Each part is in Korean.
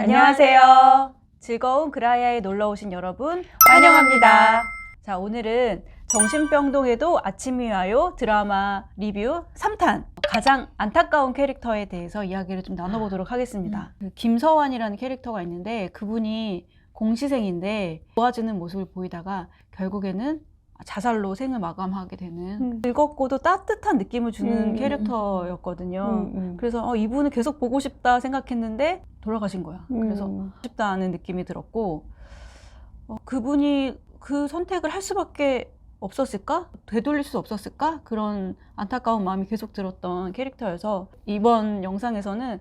안녕하세요. 즐거운 그라야에 놀러 오신 여러분 환영합니다. 자, 오늘은 정신병동에도 아침이 와요 드라마 리뷰 3탄 가장 안타까운 캐릭터에 대해서 이야기를 좀 나눠보도록 하겠습니다. 그 김서환이라는 캐릭터가 있는데 그분이 공시생인데 도와주는 모습을 보이다가 결국에는 자살로 생을 마감하게 되는 즐겁고도 따뜻한 느낌을 주는 캐릭터였거든요. 그래서 이분을 계속 보고 싶다 생각했는데 돌아가신 거야. 그래서 싶다는 느낌이 들었고 그분이 그 선택을 할 수밖에 없었을까? 되돌릴 수 없었을까? 그런 안타까운 마음이 계속 들었던 캐릭터여서 이번 영상에서는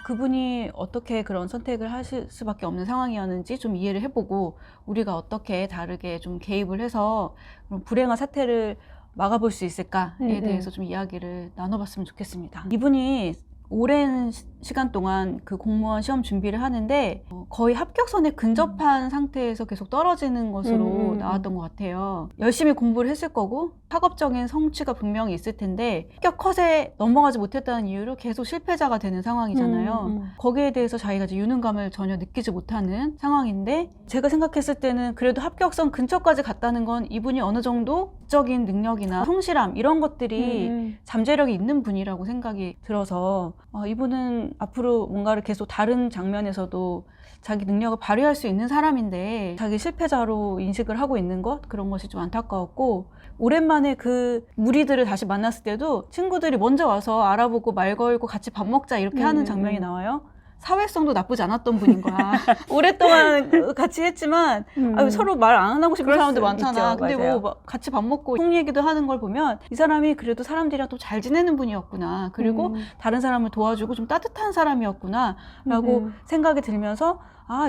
그분이 어떻게 그런 선택을 하실 수밖에 없는 상황이었는지 좀 이해를 해보고 우리가 어떻게 다르게 좀 개입을 해서 그런 불행한 사태를 막아볼 수 있을까에 대해서 좀 이야기를 나눠봤으면 좋겠습니다. 이분이 오랜 시간 동안 그 공무원 시험 준비를 하는데 거의 합격선에 근접한 상태에서 계속 떨어지는 것으로 나왔던 것 같아요. 열심히 공부를 했을 거고 학업적인 성취가 분명히 있을 텐데 합격 컷에 넘어가지 못했다는 이유로 계속 실패자가 되는 상황이잖아요. 거기에 대해서 자기가 이제 유능감을 전혀 느끼지 못하는 상황인데 제가 생각했을 때는 그래도 합격선 근처까지 갔다는 건 이분이 어느 정도 적인 능력이나 성실함 이런 것들이 잠재력이 있는 분이라고 생각이 들어서 이분은 앞으로 뭔가를 계속 다른 장면에서도 자기 능력을 발휘할 수 있는 사람인데 자기 실패자로 인식을 하고 있는 것 그런 것이 좀 안타까웠고 오랜만에 그 무리들을 다시 만났을 때도 친구들이 먼저 와서 알아보고 말 걸고 같이 밥 먹자 이렇게 하는 장면이 나와요. 사회성도 나쁘지 않았던 분인 거야. 오랫동안 같이 했지만 서로 말 안 하고 싶은 사람들 많잖아. 있죠, 근데 맞아요. 뭐 같이 밥 먹고 속 얘기도 하는 걸 보면 이 사람이 그래도 사람들이랑 또 잘 지내는 분이었구나. 그리고 다른 사람을 도와주고 좀 따뜻한 사람이었구나 라고 생각이 들면서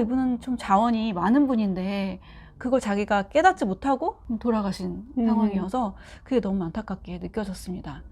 이분은 좀 자원이 많은 분인데 그걸 자기가 깨닫지 못하고 돌아가신 상황이어서 그게 너무 안타깝게 느껴졌습니다.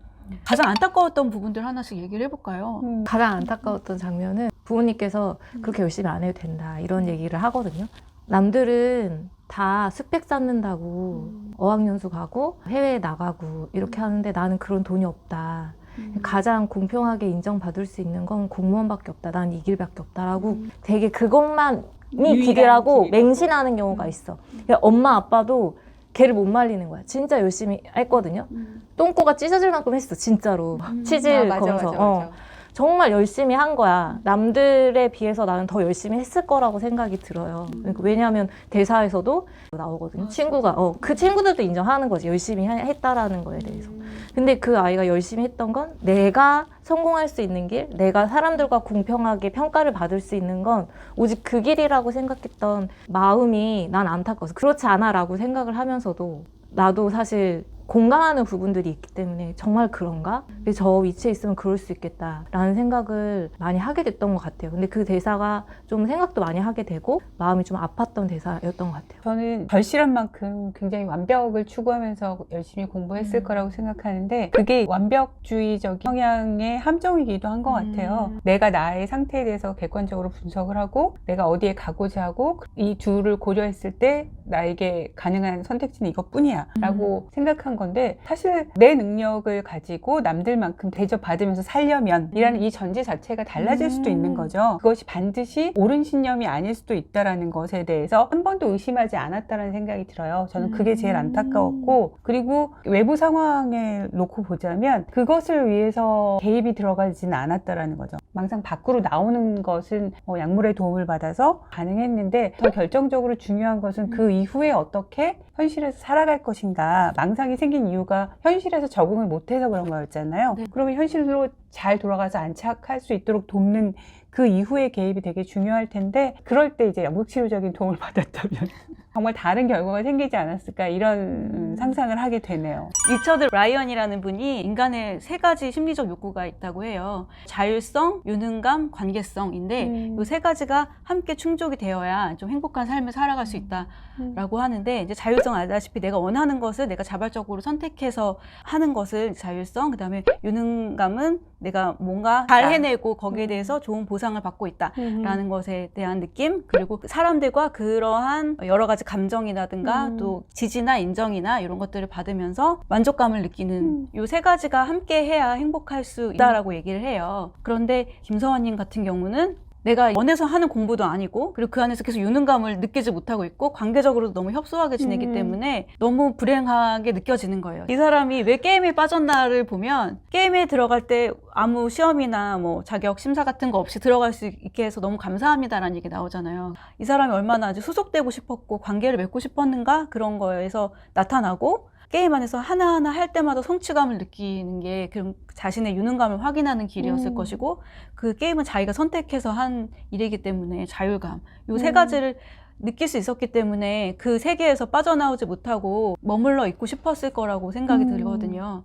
가장 안타까웠던 부분들 하나씩 얘기를 해볼까요? 가장 안타까웠던 장면은 부모님께서 그렇게 열심히 안 해도 된다 이런 얘기를 하거든요. 남들은 다 스펙 쌓는다고 어학연수 가고 해외에 나가고 이렇게 하는데 나는 그런 돈이 없다. 가장 공평하게 인정받을 수 있는 건 공무원밖에 없다. 난 이 길밖에 없다라고 되게 그것만이 길이라고 맹신하는 경우가 있어. 그러니까 엄마 아빠도 걔를 못 말리는 거야. 진짜 열심히 했거든요. 똥꼬가 찢어질 만큼 했어, 진짜로. 치질 거면서. 맞아. 정말 열심히 한 거야. 남들에 비해서 나는 더 열심히 했을 거라고 생각이 들어요. 그러니까 왜냐하면 대사에서도 나오거든요. 친구가 그 친구들도 인정하는 거지. 열심히 했다라는 거에 대해서. 근데 그 아이가 열심히 했던 건 내가 성공할 수 있는 길, 내가 사람들과 공평하게 평가를 받을 수 있는 건 오직 그 길이라고 생각했던 마음이 난 안타까워서 그렇지 않아 라고 생각을 하면서도 나도 사실 공감하는 부분들이 있기 때문에 정말 그런가? 저 위치에 있으면 그럴 수 있겠다라는 생각을 많이 하게 됐던 것 같아요. 근데 그 대사가 좀 생각도 많이 하게 되고 마음이 좀 아팠던 대사였던 것 같아요. 저는 절실한 만큼 굉장히 완벽을 추구하면서 열심히 공부했을 거라고 생각하는데 그게 완벽주의적인 성향의 함정이기도 한 것 같아요. 내가 나의 상태에 대해서 객관적으로 분석을 하고 내가 어디에 가고자 하고 이 둘을 고려했을 때 나에게 가능한 선택지는 이것뿐이야 라고 생각한 건데 사실 내 능력을 가지고 남들만큼 대접받으면서 살려면 이라는 이 전제 자체가 달라질 수도 있는 거죠. 그것이 반드시 옳은 신념이 아닐 수도 있다는 것에 대해서 한 번도 의심하지 않았다는 생각이 들어요. 저는 그게 제일 안타까웠고 그리고 외부 상황에 놓고 보자면 그것을 위해서 개입이 들어가지는 않았다는 거죠. 망상 밖으로 나오는 것은 약물의 도움을 받아서 가능했는데 더 결정적으로 중요한 것은 그 이후에 어떻게 현실에서 살아갈 것인가. 망상이 생긴 이유가 현실에서 적응을 못해서 그런 거였잖아요. 그러면 현실로 잘 돌아가서 안착할 수 있도록 돕는 그 이후의 개입이 되게 중요할 텐데 그럴 때 이제 연극치료적인 도움을 받았다면 정말 다른 결과가 생기지 않았을까 이런 상상을 하게 되네요. 리처드 라이언이라는 분이 인간의 3가지 심리적 욕구가 있다고 해요. 자율성, 유능감, 관계성인데 이 3가지가 함께 충족이 되어야 좀 행복한 삶을 살아갈 수 있다라고 하는데 이제 자율성 알다시피 내가 원하는 것을 내가 자발적으로 선택해서 하는 것을 자율성, 그다음에 유능감은 내가 뭔가 잘 해내고 거기에 대해서 좋은 보상을 받고 있다라는 것에 대한 느낌, 그리고 사람들과 그러한 여러 가지 감정이라든가 또 지지나 인정이나 이런 것들을 받으면서 만족감을 느끼는 이 3가지가 함께 해야 행복할 수 있다라고 얘기를 해요. 그런데 김서환님 같은 경우는 내가 원해서 하는 공부도 아니고 그리고 그 안에서 계속 유능감을 느끼지 못하고 있고 관계적으로도 너무 협소하게 지내기 때문에 너무 불행하게 느껴지는 거예요. 이 사람이 왜 게임에 빠졌나를 보면 게임에 들어갈 때 아무 시험이나 뭐 자격 심사 같은 거 없이 들어갈 수 있게 해서 너무 감사합니다라는 얘기 나오잖아요. 이 사람이 얼마나 아주 수속되고 싶었고 관계를 맺고 싶었는가 그런 거에서 나타나고 게임 안에서 하나하나 할 때마다 성취감을 느끼는 게 그런 자신의 유능감을 확인하는 길이었을 것이고 그 게임은 자기가 선택해서 한 일이기 때문에 자율감 요 세 가지를 느낄 수 있었기 때문에 그 세계에서 빠져나오지 못하고 머물러 있고 싶었을 거라고 생각이 들거든요.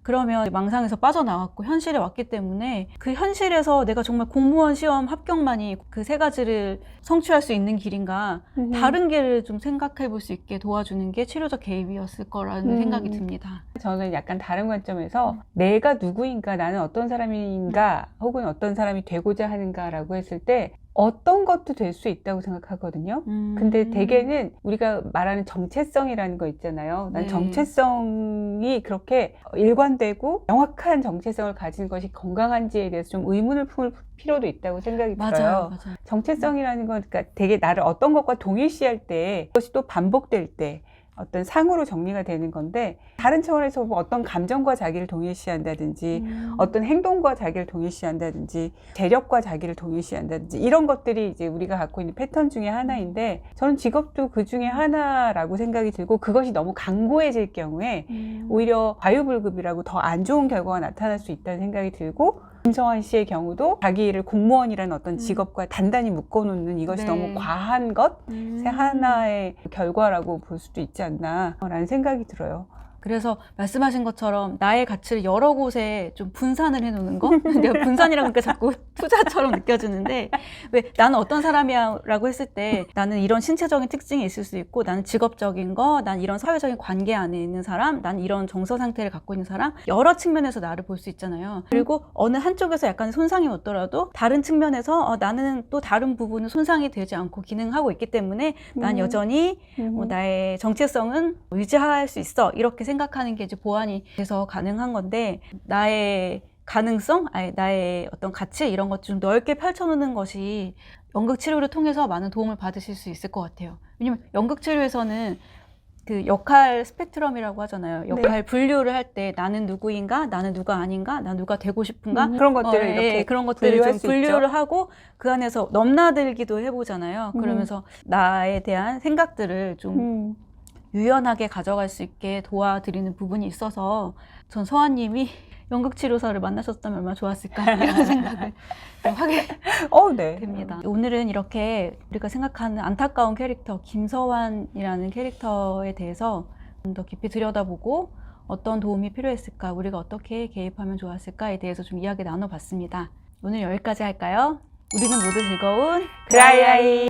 그러면 망상에서 빠져나왔고 현실에 왔기 때문에 그 현실에서 내가 정말 공무원 시험 합격만이 그 세 가지를 성취할 수 있는 길인가 다른 길을 좀 생각해 볼 수 있게 도와주는 게 치료적 개입이었을 거라는 생각이 듭니다. 저는 약간 다른 관점에서 내가 누구인가, 나는 어떤 사람인가, 혹은 어떤 사람이 되고자 하는가라고 했을 때 어떤 것도 될 수 있다고 생각하거든요. 근데 대개는 우리가 말하는 정체성이라는 거 있잖아요. 난 네. 정체성이 그렇게 일관되고 명확한 정체성을 가진 것이 건강한지에 대해서 좀 의문을 품을 필요도 있다고 생각이 들어요. 맞아요. 정체성이라는 건 그러니까 되게 나를 어떤 것과 동일시할 때 그것이 또 반복될 때 어떤 상으로 정리가 되는 건데 다른 차원에서 뭐 어떤 감정과 자기를 동일시한다든지 어떤 행동과 자기를 동일시한다든지 재력과 자기를 동일시한다든지 이런 것들이 이제 우리가 갖고 있는 패턴 중에 하나인데 저는 직업도 그 중에 하나라고 생각이 들고 그것이 너무 강고해질 경우에 오히려 과유불급이라고 더 안 좋은 결과가 나타날 수 있다는 생각이 들고 김성환 씨의 경우도 자기를 공무원이라는 어떤 직업과 단단히 묶어놓는 이것이 네. 너무 과한 것 하나의 결과라고 볼 수도 있지 않나라는 생각이 들어요. 그래서 말씀하신 것처럼 나의 가치를 여러 곳에 좀 분산을 해놓는 거? 내가 분산이라고 그러니까 자꾸 투자처럼 느껴지는데 왜 나는 어떤 사람이야 라고 했을 때 나는 이런 신체적인 특징이 있을 수 있고 나는 직업적인 거, 난 이런 사회적인 관계 안에 있는 사람, 난 이런 정서 상태를 갖고 있는 사람 여러 측면에서 나를 볼 수 있잖아요. 그리고 어느 한쪽에서 약간 손상이 왔더라도 다른 측면에서 나는 또 다른 부분은 손상이 되지 않고 기능하고 있기 때문에 난 여전히 나의 정체성은 유지할 수 있어 이렇게 생각하는 게 이제 보완이 돼서 가능한 건데 나의 가능성, 나의 어떤 가치 이런 것 좀 넓게 펼쳐놓는 것이 연극 치료를 통해서 많은 도움을 받으실 수 있을 것 같아요. 왜냐면 연극 치료에서는 그 역할 스펙트럼이라고 하잖아요. 역할 분류를 할 때 나는 누구인가, 나는 누가 아닌가, 나 누가 되고 싶은가 그런 것들을 이렇게 그런 것들을 분류할 좀 수 분류를 있죠. 하고 그 안에서 넘나들기도 해보잖아요. 그러면서 나에 대한 생각들을 좀 유연하게 가져갈 수 있게 도와드리는 부분이 있어서 전 서아님이 연극치료사를 만나셨다면 얼마나 좋았을까 이런 생각을 좀 하게 네. 됩니다. 오늘은 이렇게 우리가 생각하는 안타까운 캐릭터 김서환이라는 캐릭터에 대해서 좀 더 깊이 들여다보고 어떤 도움이 필요했을까, 우리가 어떻게 개입하면 좋았을까에 대해서 좀 이야기 나눠봤습니다. 오늘 여기까지 할까요? 우리는 모두 즐거운 그라이아이.